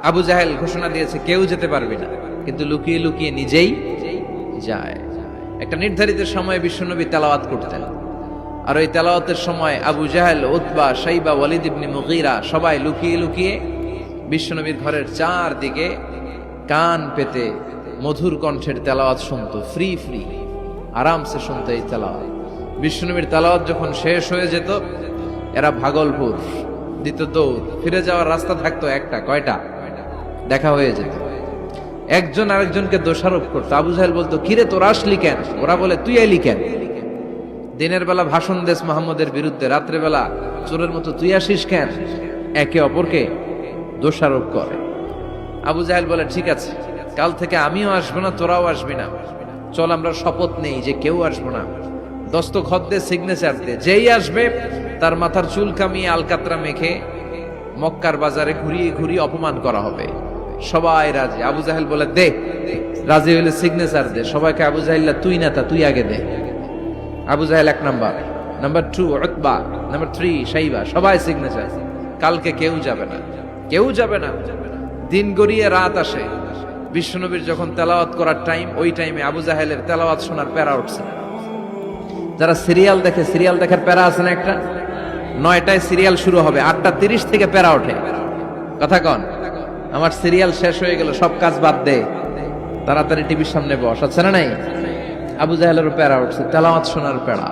আবু জাহেল ঘোষণা দিয়েছে কেউ যেতে পারবে না, কিন্তু লুকিয়ে লুকিয়ে নিজেই যায়। একটা নির্ধারিত সময়ে বিশ্বনবী তেলাওয়াত করতেন, আর ওই তেলাওয়াতের সময় আবু জাহেল, উতবা, শাইবা, ওয়ালিদ ইবনে মুগীরা সবাই লুকিয়ে লুকিয়ে বিশ্বনবীর ঘরের চারদিকে কান পেতে মধুর কণ্ঠের তেলাওয়াত শুনতো। ফ্রি ফ্রি আরামসে শুনতো এই তেলাওয়াত। বিশ্বনবীর তেলাওয়াত যখন শেষ হয়ে যেত, এরা ভাগলপুর দিত দৌড়। ফিরে যাওয়ার রাস্তা থাকতো একটা, কয়টা? দেখা হয়ে যেত। একজন আরেকজনকে দোষারোপ করতো। আবু জাহেল বলতো, কিরে তোরা আসলি কেন? ওরা বলে, তুই এলি কেন? দিনের বেলা ভাষণ দেশ মুহাম্মদের বিরুদ্ধে, রাত্রে বেলা চোরের মতো তুই আসিস কেন? একে অপরকে দোষারোপ করে। আবু জাহেল বলে, ঠিক আছে, কাল থেকে আমিও আসবো না, তোরাও আসবি না। চল আমরা শপথ নেই যে কেউ আসবো না। দস্তখত দে, সিগনেচার দে, যেই আসবে তার মাথার চুল কামিয়ে আলকাতরা মেখে মক্কার বাজারে ঘুরিয়ে ঘুরিয়ে অপমান করা হবে। সবাই রাজি। আবু জাহেল বলে, দে। রাজি হইলে সিগনেচার দে। সবাইকে আবু জাহেল, তুই না তা তুই আগে দে। আবু জাহেল 1 নাম্বার, নাম্বার 2 উতবা, নাম্বার 3 শাইবা, সবাই সিগনেচার। কালকে কেউ যাবে না, কেউ যাবে না। দিন গড়িয়ে রাত আসে। বিশ্বনবীর যখন তেলাওয়াত করার টাইম, ওই টাইমে আবু জাহেলের তেলাওয়াত শোনার প্যারা উঠছে। যারা সিরিয়াল দেখে, সিরিয়াল দেখার প্যারা আছে না একটা? 9টায় সিরিয়াল শুরু হবে, 8:30 থেকে প্যারা ওঠে। কথা কন, আমার সিরিয়াল শেষ হয়ে গেল, সব কাজ বাদ দে, তাড়াতাড়ি টিভির সামনে বস, আছে না নাই? আবু জাহেলেরও প্যারা উঠছে, তেলাওয়াত শোনার প্যারা।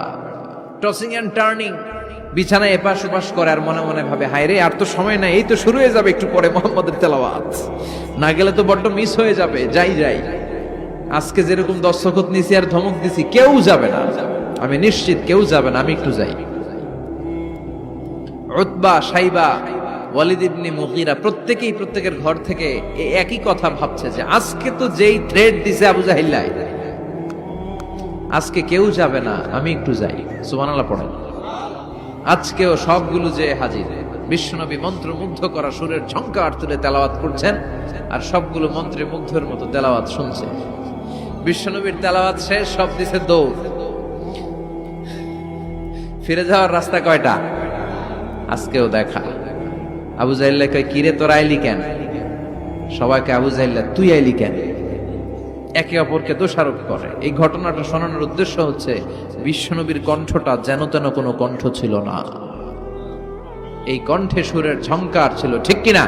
টসিং এন্ড টার্নিং, বিছানায় এপাশ ওপাশ করে, আর মনে মনে ভাবে, হায় রে, আর তো সময় নাই, এই তো শুরু হয়ে যাবে একটু পরে মুহাম্মদের তেলাওয়াত। না গেলে তো বড্ড মিস হয়ে যাবে। যাই যাই, আজকে যেরকম দস্তখত নিছি আর ধমক দিছি, কেউ যাবে না, আমি নিশ্চিত কেউ যাবে না, আমি একটু যাই। উতবা, শাইবা, ওয়ালিদ ইবনে মুগীরা প্রত্যেকেই প্রত্যেকের ঘর থেকে এই একই কথা ভাবছে যে আজকে তো যেই থ্রেড দিছে আবু জাহেল, আজকে কেউ যাবে না, আমি একটু যাই। সুবহানাল্লাহ পড়েন। আজকেও সবগুলো যে হাজির। বিশ্বনবী মন্ত্রমুগ্ধ করা সুরের ঝংকার তুলে তেলাওয়াত করছেন, আর সবগুলো মন্ত্রে মুগ্ধের মতো তেলাওয়াত শুনছে। বিশ্বনবীর তেলাওয়াত শেষ, সব দিছে দৌড়। ফিরে যাওয়ার রাস্তা কয়টা? আজকেও দেখা। আবু জাহেল কয়, কিরে তোরা আইলি কেন? সবাইকে আবু জাহেল, তুই আইলি কেন? একে অপরকে দোষারোপ করে। এই ঘটনাটা শোনানোর উদ্দেশ্য হচ্ছে, বিশ্বনবীর কণ্ঠটা যেন তেন কোনো কণ্ঠ ছিল না, এই কণ্ঠে সুরের ঝংকার ছিল, ঠিক কিনা?